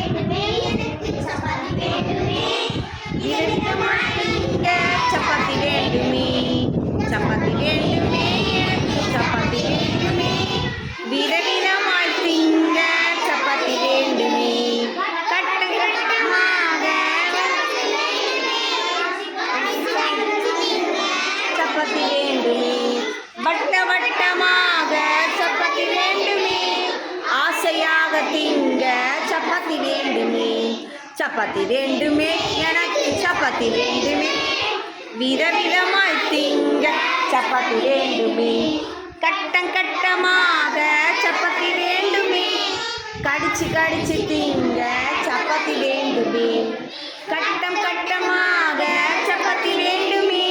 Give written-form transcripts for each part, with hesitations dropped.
திங்க சப்பாத்தி வேண்டுமே, சப்பாத்தி வேண்டுமே, எனக்கு சப்பாத்தி வேண்டுமே. விதவிதமாய் திங்க சப்பாத்தி வேண்டுமே, கட்டு கட்டமாக சப்பாத்தி வேண்டுமே, வட்ட வட்டமாக சப்பாத்தி வேண்டுமே, ஆசையாக திங்க சப்பாத்தி வேண்டுமே, சப்பாத்தி வேண்டுமே, எனக்கு சப்பாத்தி வேண்டுமே. விதவிதமாய் திங்க சப்பாத்தி வேண்டுமே, கட்டம் கட்டமாக சப்பாத்தி வேண்டுமே, கடிச்சு கடிச்சு திங்க சப்பாத்தி வேண்டுமே, கட்டம் கட்டமாக சப்பாத்தி வேண்டுமே,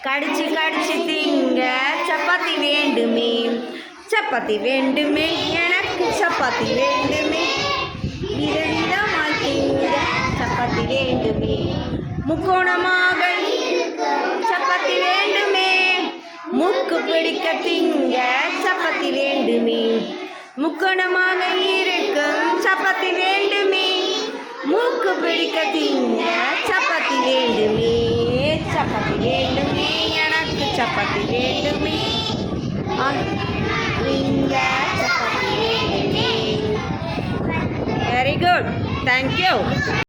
கடிச்சு கடிச்சு திங்க சப்பாத்தி வேண்டுமே, சப்பாத்தி வேண்டுமே, எனக்கு சப்பாத்தி வேண்டுமே. விதவிதமாய் திங்க சப்பாத்தி வேண்டுமே, முக்கோணமாக சப்பாத்தி வேண்டுமே, மூக்கு பிடிக்க திங்க சப்பாத்தி வேண்டுமே, முக்கோணமாக இருக்கும் சப்பாத்தி வேண்டுமே, மூக்கு பிடிக்க திங்க சப்பாத்தி வேண்டுமே, சப்பாத்தி வேண்டுமே, எனக்கு சப்பாத்தி வேண்டுமே. திங்க சப்பாத்தி வேண்டுமே. Very good, thank you.